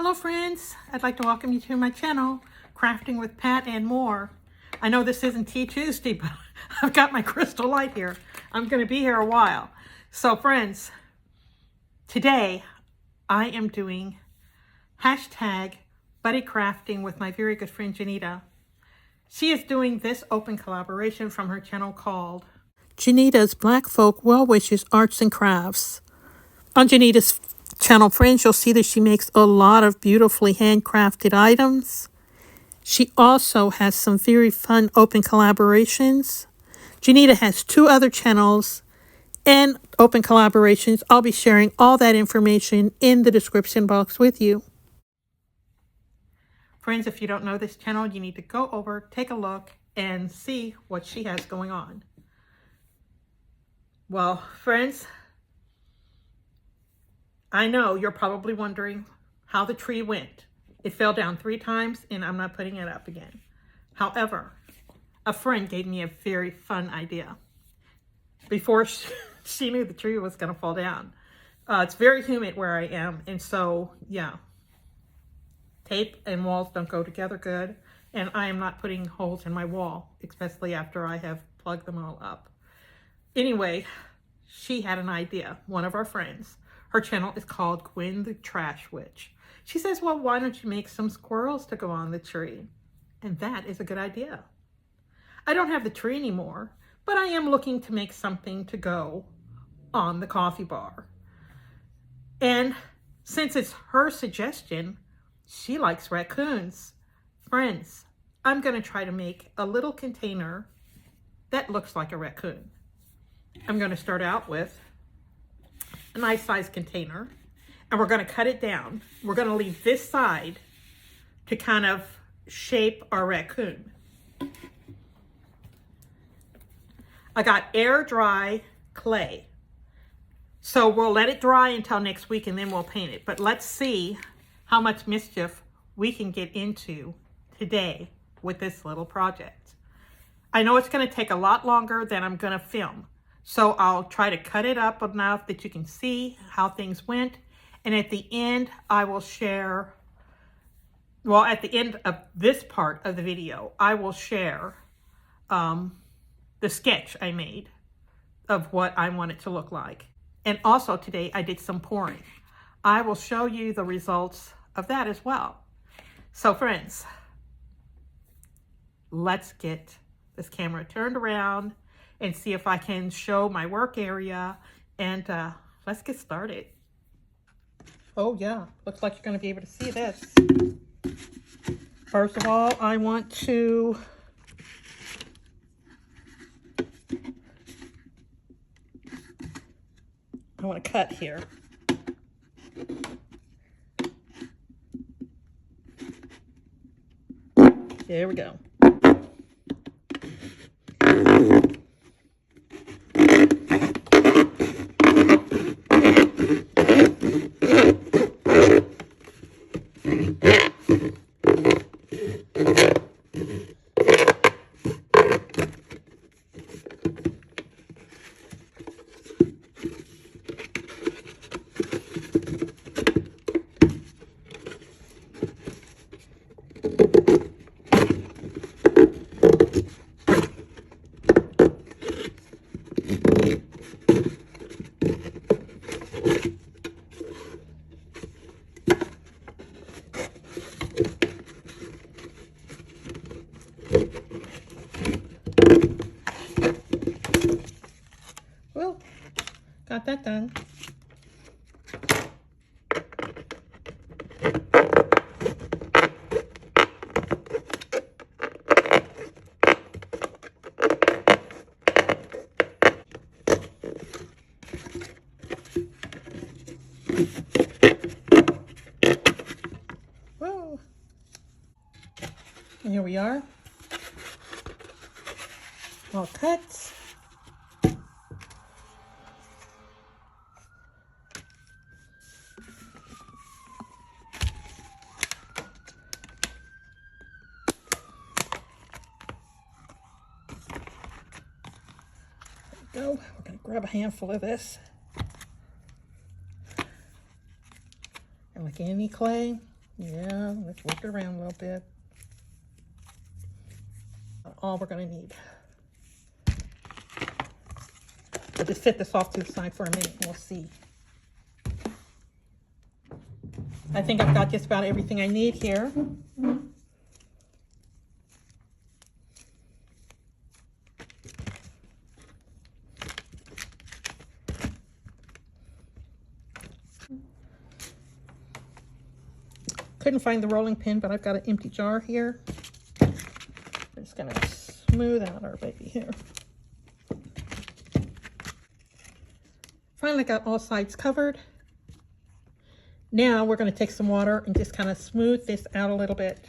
Hello friends, I'd like to welcome you to my channel, Crafting with Pat and More. I know this isn't Tea Tuesday, but I've got my crystal light here. I'm going to be here a while. So friends, today I am doing hashtag buddy crafting with my very good friend Janita. She is doing this open collaboration from her channel called Janita's Black Folk Well Wishes Arts and Crafts. On Janita's channel, friends, you'll see that she makes a lot of beautifully handcrafted items. She also has some very fun open collaborations. Janita has 2 other channels and open collaborations. I'll be sharing all that information in the description box with you. Friends, if you don't know this channel, you need to go over, take a look, and see what she has going on. Well, friends, I know you're probably wondering how the tree went. It fell down 3 times and I'm not putting it up again. However, a friend gave me a very fun idea before she knew the tree was going to fall down. It's very humid where I am, and so yeah, tape and walls don't go together good, and I am not putting holes in my wall, especially after I have plugged them all up. Anyway, she had an idea, one of our friends. Her channel is called Gwen the Trash Witch. She says, well, why don't you make some squirrels to go on the tree? And that is a good idea. I don't have the tree anymore, but I am looking to make something to go on the coffee bar. And since it's her suggestion, she likes raccoons. Friends, I'm going to try to make a little container that looks like a raccoon. I'm going to start out with a nice size container, and we're going to cut it down. We're going to leave this side to kind of shape our raccoon. I got air dry clay, so we'll let it dry until next week and then we'll paint it. But let's see how much mischief we can get into today with this little project. I know it's going to take a lot longer than I'm going to film, so I'll try to cut it up enough that you can see how things went. And at the end, I will share, well, at the end of this part of the video, I will share the sketch I made of what I want it to look like. And also today, I did some pouring. I will show you the results of that as well. So friends, let's get this camera turned around and see if I can show my work area, and let's get started. Oh yeah, looks like you're going to be able to see this. First of all, I want to cut here. There we go. Well, got that done. Whoa. And here we are. All cut. Go. We're going to grab a handful of this. And like any clay, Yeah, let's work it around a little bit. All we're going to need. I'll just set this off to the side for a minute and we'll see. I think I've got just about everything I need here. Couldn't find the rolling pin, but I've got an empty jar here. We're just going to smooth out our baby here. Finally got all sides covered. Now we're going to take some water and just kind of smooth this out a little bit.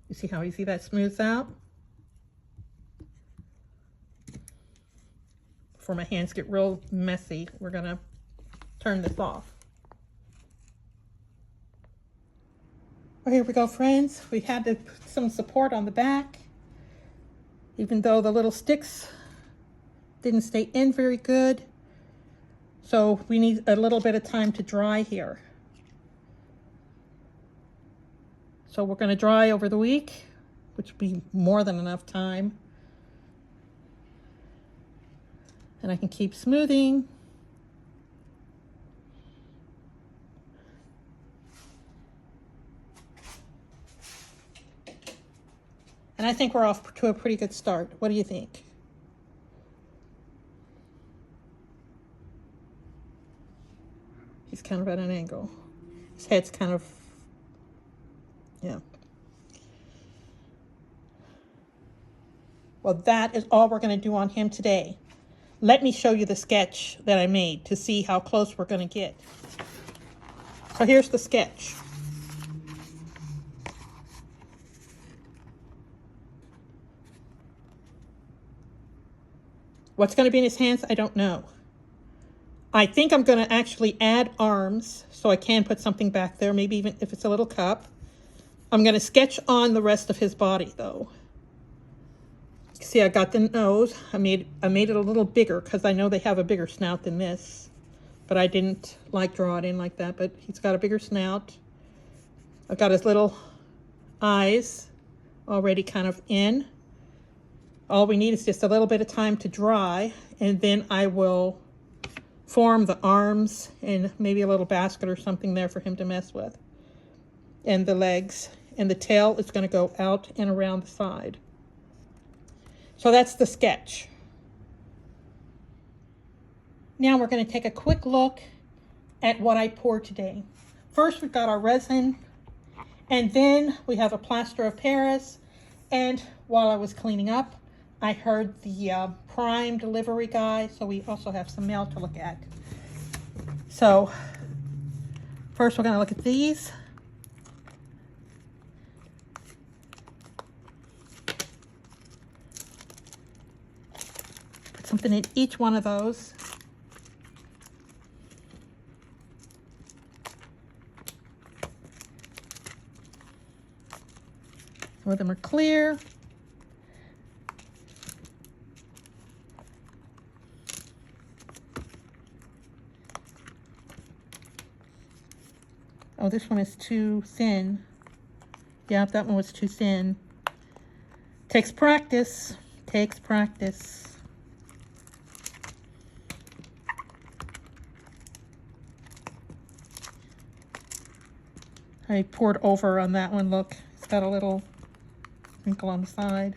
You see how easy that smooths out? Before my hands get real messy, we're going to turn this off. Well, here we go, friends. We had to put some support on the back, even though the little sticks didn't stay in very good. So we need a little bit of time to dry here. So we're going to dry over the week, which will be more than enough time. And I can keep smoothing. And I think we're off to a pretty good start. What do you think? He's kind of at an angle. His head's kind of, yeah. Well, that is all we're going to do on him today. Let me show you the sketch that I made to see how close we're going to get. So here's the sketch. What's going to be in his hands, I don't know. I think I'm going to actually add arms so I can put something back there, maybe even if it's a little cup. I'm going to sketch on the rest of his body, though. See, I got the nose. I made it a little bigger because I know they have a bigger snout than this. But I didn't draw it in like that, but he's got a bigger snout. I've got his little eyes already kind of in. All we need is just a little bit of time to dry, and then I will form the arms and maybe a little basket or something there for him to mess with. And the legs, and the tail is going to go out and around the side. So that's the sketch. Now we're going to take a quick look at what I poured today. First, we've got our resin, and then we have a plaster of Paris. And while I was cleaning up, I heard the Prime delivery guy, so we also have some mail to look at. So first we're going to look at these. Put something in each one of those. Some of them are clear. Oh, this one is too thin. Yeah, that one was too thin. Takes practice. Takes practice. I poured over on that one. Look, it's got a little wrinkle on the side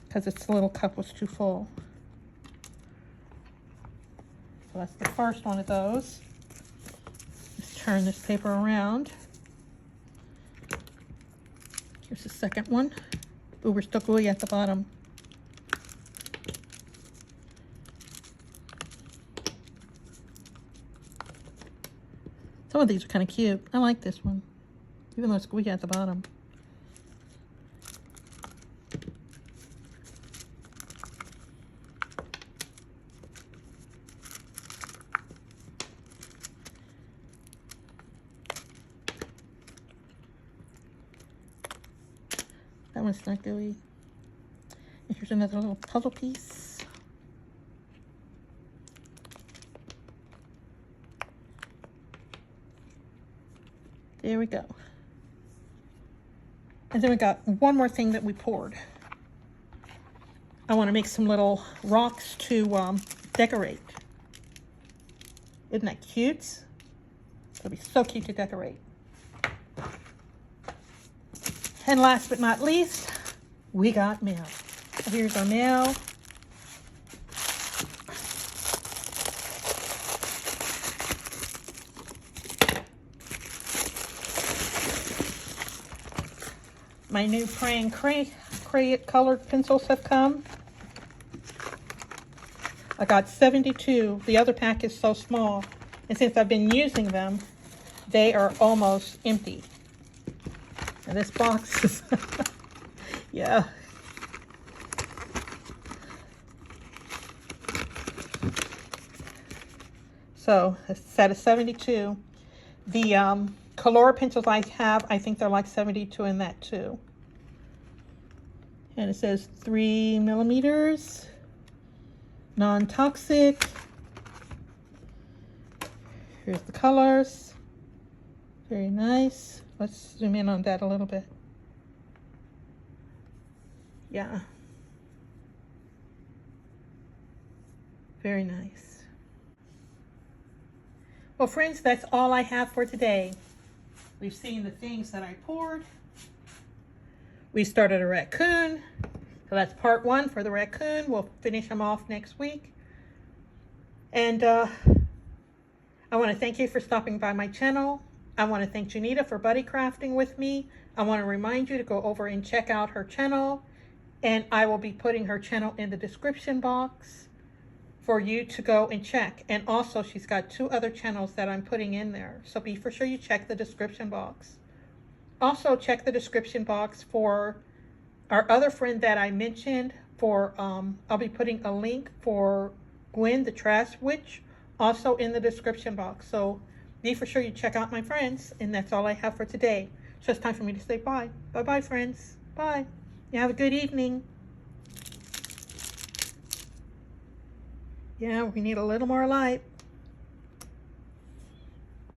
because its little cup was too full. So that's the first one of those. Let's turn this paper around. Here's the second one. Ooh, we're still gooey at the bottom. Some of these are kind of cute. I like this one, even though it's gooey at the bottom. That one's not gooey. Here's another little puzzle piece. There we go. And then we got one more thing that we poured. I want to make some little rocks to decorate. Isn't that cute? It'll be so cute to decorate. And last but not least, we got mail. Here's our mail. My new Praying Cray colored pencils have come. I got 72. The other pack is so small. And since I've been using them, they are almost empty. And this box is, yeah. So, a set of 72. The Colora pencils I have, I think they're like 72 in that too. And it says 3 millimeters, non-toxic. Here's the colors. Very nice. Let's zoom in on that a little bit. Yeah. Very nice. Well, friends, that's all I have for today. We've seen the things that I poured. We started a raccoon. So that's part 1 for the raccoon. We'll finish them off next week. And I want to thank you for stopping by my channel. I want to thank Janita for buddy crafting with me. I want to remind you to go over and check out her channel. And I will be putting her channel in the description box for you to go and check. And also, she's got 2 other channels that I'm putting in there. So be for sure you check the description box. Also, check the description box for our other friend that I mentioned. For I'll be putting a link for Gwen, the Trash Witch, also in the description box. So be for sure you check out my friends. And that's all I have for today. So it's time for me to say bye. Bye-bye, friends. Bye. You have a good evening. Yeah, we need a little more light.